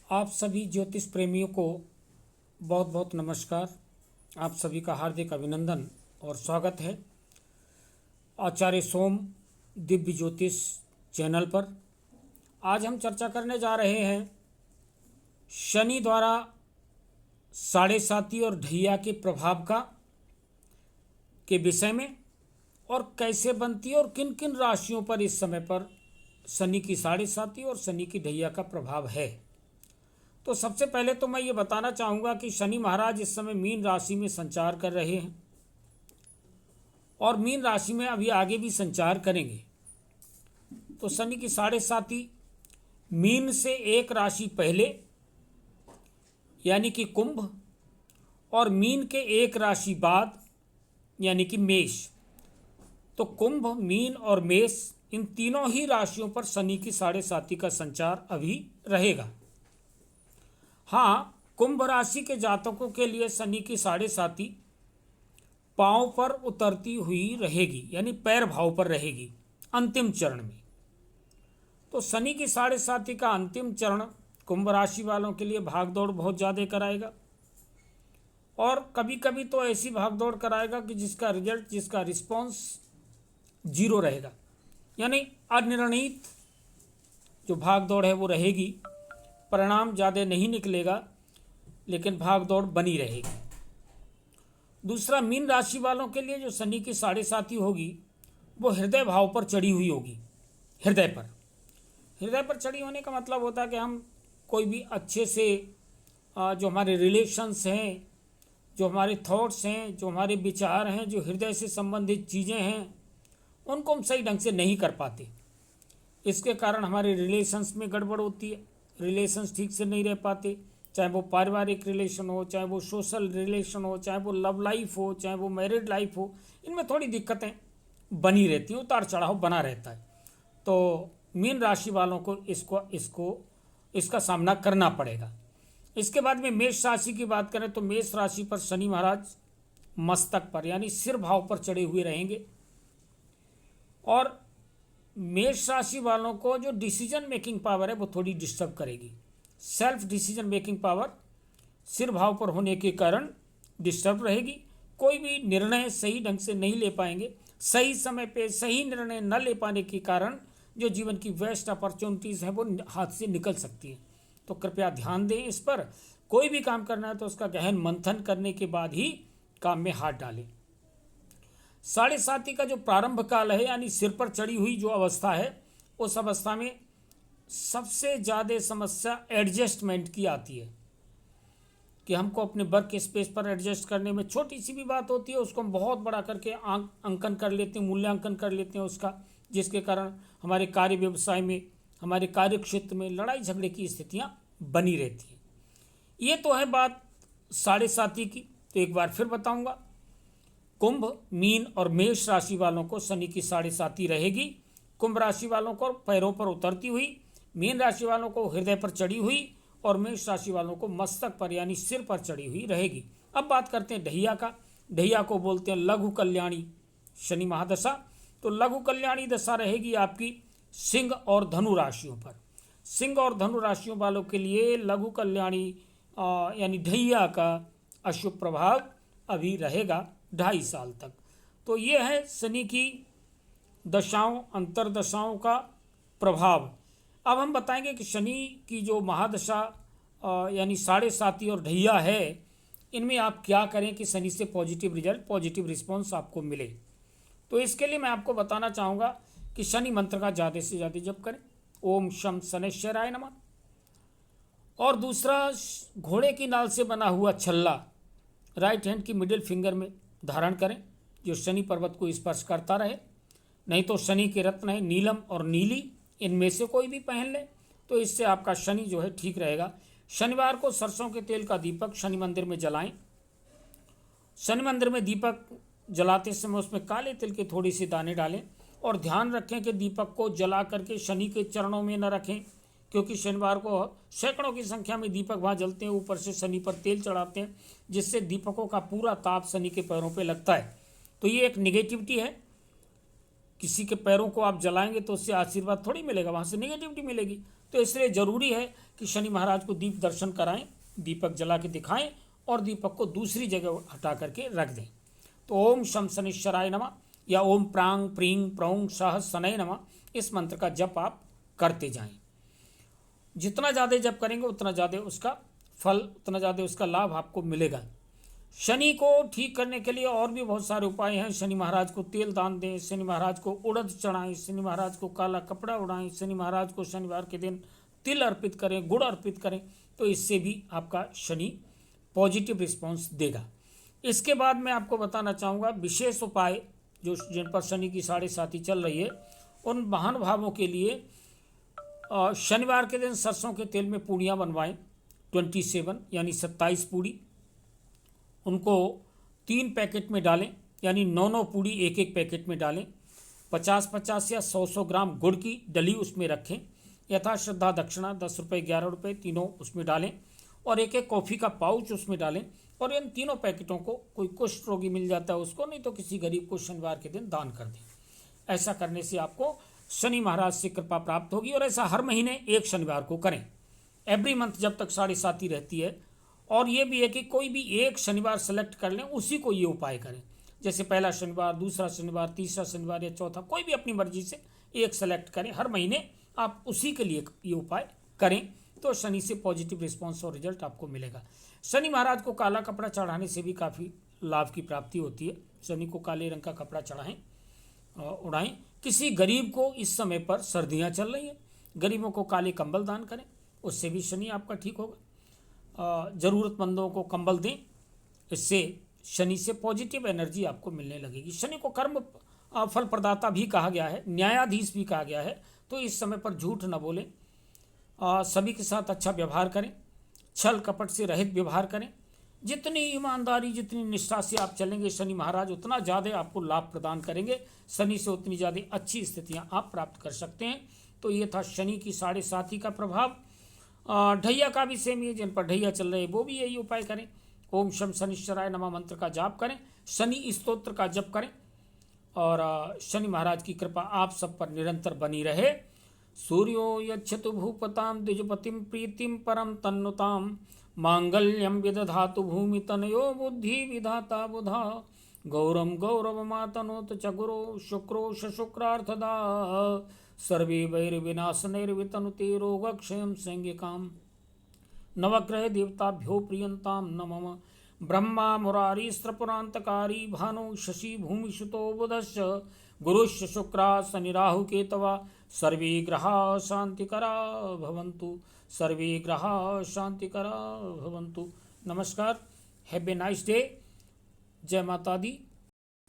आप सभी ज्योतिष प्रेमियों को बहुत बहुत नमस्कार। आप सभी का हार्दिक अभिनंदन और स्वागत है आचार्य सोम दिव्य ज्योतिष चैनल पर। आज हम चर्चा करने जा रहे हैं शनि द्वारा साढ़े साती और ढैया के प्रभाव के विषय में, और कैसे बनती है और किन किन राशियों पर इस समय पर शनि की साढ़े साती और शनि की ढैया का प्रभाव है। तो सबसे पहले तो मैं ये बताना चाहूँगा कि शनि महाराज इस समय मीन राशि में संचार कर रहे हैं और मीन राशि में अभी आगे भी संचार करेंगे। तो शनि की साढ़े साती मीन से एक राशि पहले यानी कि कुंभ, और मीन के एक राशि बाद यानी कि मेष। तो कुंभ, मीन और मेष, इन तीनों ही राशियों पर शनि की साढ़े साती का संचार अभी रहेगा। हाँ, कुंभ राशि के जातकों के लिए शनि की साढ़े साती पांव पर उतरती हुई रहेगी, यानी पैर भाव पर रहेगी अंतिम चरण में। तो शनि की साढ़े साती का अंतिम चरण कुंभ राशि वालों के लिए भागदौड़ बहुत ज़्यादा कराएगा, और कभी कभी तो ऐसी भागदौड़ कराएगा कि जिसका रिजल्ट, जिसका रिस्पॉन्स जीरो रहेगा, यानी अनिर्णित जो भागदौड़ है वो रहेगी। परिणाम ज़्यादा नहीं निकलेगा, लेकिन भागदौड़ बनी रहेगी। दूसरा, मीन राशि वालों के लिए जो शनि की साढ़े साती होगी वो हृदय भाव पर चढ़ी हुई होगी। हृदय पर चढ़ी होने का मतलब होता है कि हम कोई भी अच्छे से जो हमारे रिलेशंस हैं, जो हमारे थॉट्स हैं, जो हमारे विचार हैं, जो हृदय से संबंधित चीज़ें हैं, उनको हम सही ढंग से नहीं कर पाते। इसके कारण हमारे रिलेशंस में गड़बड़ होती है, रिलेशंस ठीक से नहीं रह पाते, चाहे वो पारिवारिक रिलेशन हो, चाहे वो सोशल रिलेशन हो, चाहे वो लव लाइफ हो, चाहे वो मैरिड लाइफ हो। इनमें थोड़ी दिक्कतें बनी रहती हैं, उतार चढ़ाव बना रहता है। तो मीन राशि वालों को इसका सामना करना पड़ेगा। इसके बाद में मेष राशि की बात करें तो मेष राशि पर शनि महाराज मस्तक पर यानी सिर भाव पर चढ़े हुए रहेंगे, और मेष राशि वालों को जो डिसीजन मेकिंग पावर है वो थोड़ी डिस्टर्ब करेगी। सेल्फ डिसीजन मेकिंग पावर सिर भाव पर होने के कारण डिस्टर्ब रहेगी। कोई भी निर्णय सही ढंग से नहीं ले पाएंगे, सही समय पे सही निर्णय न ले पाने के कारण जो जीवन की बेस्ट अपॉर्चुनिटीज़ हैं वो हाथ से निकल सकती हैं। तो कृपया ध्यान दें इस पर। कोई भी काम करना है तो उसका गहन मंथन करने के बाद ही काम में हाथ डालें। साढ़े साती का जो प्रारंभ काल है, यानी सिर पर चढ़ी हुई जो अवस्था है, उस अवस्था में सबसे ज़्यादा समस्या एडजस्टमेंट की आती है कि हमको अपने वर्क स्पेस पर एडजस्ट करने में छोटी सी भी बात होती है उसको हम बहुत बड़ा करके अंकन कर लेते हैं, मूल्यांकन कर लेते हैं उसका, जिसके कारण हमारे कार्य व्यवसाय में, हमारे कार्य क्षेत्र में लड़ाई झगड़े की स्थितियाँ बनी रहती हैं। ये तो है बात साढ़े साती की। तो एक बार फिर बताऊँगा, कुंभ, मीन और मेष राशि वालों को शनि की साढ़े साती रहेगी। कुंभ राशि वालों को पैरों पर उतरती हुई, मीन राशि वालों को हृदय पर चढ़ी हुई, और मेष राशि वालों को मस्तक पर यानी सिर पर चढ़ी हुई रहेगी। अब बात करते हैं ढैया का। ढैया को बोलते हैं लघु कल्याणी शनि महादशा। तो लघु कल्याणी दशा रहेगी आपकी सिंह और धनु राशियों पर। सिंह और धनु राशियों वालों के लिए लघु कल्याणी यानी ढैया का अशुभ प्रभाव अभी रहेगा 2.5 साल तक। तो ये है शनि की दशाओं, अंतरदशाओं का प्रभाव। अब हम बताएंगे कि शनि की जो महादशा यानी साढ़े साती और ढैया है, इनमें आप क्या करें कि शनि से पॉजिटिव रिजल्ट, पॉजिटिव रिस्पॉन्स आपको मिले। तो इसके लिए मैं आपको बताना चाहूँगा कि शनि मंत्र का ज़्यादा से ज़्यादा जप करें, ओम शम शनैश्चराय नमः। और दूसरा, घोड़े की नाल से बना हुआ छल्ला राइट हैंड की मिडिल फिंगर में धारण करें, जो शनि पर्वत को स्पर्श करता रहे। नहीं तो शनि के रत्न है नीलम और नीली, इनमें से कोई भी पहन ले, तो इससे आपका शनि जो है ठीक रहेगा। शनिवार को सरसों के तेल का दीपक शनि मंदिर में जलाएं। शनि मंदिर में दीपक जलाते समय उसमें काले तिल के थोड़ी सी दाने डालें, और ध्यान रखें कि दीपक को जला करके शनि के चरणों में न रखें, क्योंकि शनिवार को सैकड़ों की संख्या में दीपक वहाँ जलते हैं, ऊपर से शनि पर तेल चढ़ाते हैं, जिससे दीपकों का पूरा ताप शनि के पैरों पे लगता है। तो ये एक निगेटिविटी है। किसी के पैरों को आप जलाएंगे तो उससे आशीर्वाद थोड़ी मिलेगा, वहाँ से निगेटिविटी मिलेगी। तो इसलिए जरूरी है कि शनि महाराज को दीप दर्शन कराएं, दीपक जला के दिखाएं और दीपक को दूसरी जगह हटा करके रख दें। तो ओम शम शनिश्चराय नमः या ओम प्रांग प्रींग प्रौंग सह शनय नमः, इस मंत्र का जप आप करते जाएं। जितना ज़्यादा जप करेंगे उतना ज़्यादा उसका फल, उतना ज़्यादा उसका लाभ आपको मिलेगा। शनि को ठीक करने के लिए और भी बहुत सारे उपाय हैं। शनि महाराज को तेल दान दें, शनि महाराज को उड़द चढ़ाएं, शनि महाराज को काला कपड़ा उड़ाएं, शनि महाराज को शनिवार के दिन तिल अर्पित करें, गुड़ अर्पित करें, तो इससे भी आपका शनि पॉजिटिव रिस्पॉन्स देगा। इसके बाद मैं आपको बताना चाहूँगा विशेष उपाय जो जिन पर शनि की 7.5 चल रही है, उन महानुभावों के लिए शनिवार के दिन सरसों के तेल में पूड़ियाँ बनवाएं, 27 यानी 27 पूड़ी, उनको 3 पैकेट में डालें, यानी 9 पूड़ी एक एक पैकेट में डालें। 50-50 या 100 ग्राम गुड़ की डली उसमें रखें। यथाश्रद्धा दक्षिणा 10 रुपये 11 रुपये तीनों उसमें डालें और एक एक कॉफ़ी का पाउच उसमें डालें। और इन तीनों पैकेटों को कोई कुष्ठ रोगी मिल जाता है उसको, नहीं तो किसी गरीब को शनिवार के दिन दान कर दें। ऐसा करने से आपको शनि महाराज से कृपा प्राप्त होगी। और ऐसा हर महीने एक शनिवार को करें, एवरी मंथ, जब तक 7.5 रहती है। और ये भी है कि कोई भी एक शनिवार सेलेक्ट कर लें, उसी को ये उपाय करें। जैसे पहला शनिवार, दूसरा शनिवार, तीसरा शनिवार या चौथा, कोई भी अपनी मर्जी से एक सेलेक्ट करें। हर महीने आप उसी के लिए ये उपाय करें, तो शनि से पॉजिटिव रिस्पॉन्स और रिजल्ट आपको मिलेगा। शनि महाराज को काला कपड़ा चढ़ाने से भी काफ़ी लाभ की प्राप्ति होती है। शनि को काले रंग का कपड़ा चढ़ाएं, उड़ाएं। किसी गरीब को इस समय पर सर्दियाँ चल रही हैं, गरीबों को काले कंबल दान करें, उससे भी शनि आपका ठीक होगा। ज़रूरतमंदों को कंबल दें, इससे शनि से पॉजिटिव एनर्जी आपको मिलने लगेगी। शनि को कर्म फल प्रदाता भी कहा गया है, न्यायाधीश भी कहा गया है। तो इस समय पर झूठ न बोलें, सभी के साथ अच्छा व्यवहार करें, छल कपट से रहित व्यवहार करें। जितनी ईमानदारी, जितनी निष्ठा से आप चलेंगे, शनि महाराज उतना ज़्यादा आपको लाभ प्रदान करेंगे। शनि से उतनी ज़्यादा अच्छी स्थितियां आप प्राप्त कर सकते हैं। तो ये था शनि की 7.5 का प्रभाव। ढैया का भी सेम ही, जिन पर ढैया चल रहे हैं वो भी यही उपाय करें। ओम शम शनिश्चराय नमः मंत्र का जाप करें, शनि स्तोत्र का जप करें और शनि महाराज की कृपा आप सब पर निरंतर बनी रहे। सूर्यो यच्छतु भूपतां द्विजपतिं प्रीतिं परम तन्नुतां, मांगल्यम विदधातु भूमि तनयो बुद्धि विधाता बुधा, गौरम गौरवमातनोत च गुरो शुक्रो शुक्रार्थदा, सर्वे वैर्विनाशनैर्वितनुते रोगक्षयं संज्ञकाम्। नवग्रह देवताभ्यो प्रियंतां नमः। ब्रह्मा मुरारीस्त्रपुरांतकारी, भानु शशि भूमिसुतो बुधश्च, गुरुश्च शुक्रा शनि राहु केतवा, सर्वे ग्रहा शांतिकरा भवन्तु, सर्वे ग्रहा शांतिकरा भवन्तु। नमस्कार, हैव ए नाइस डे। जय माता दी।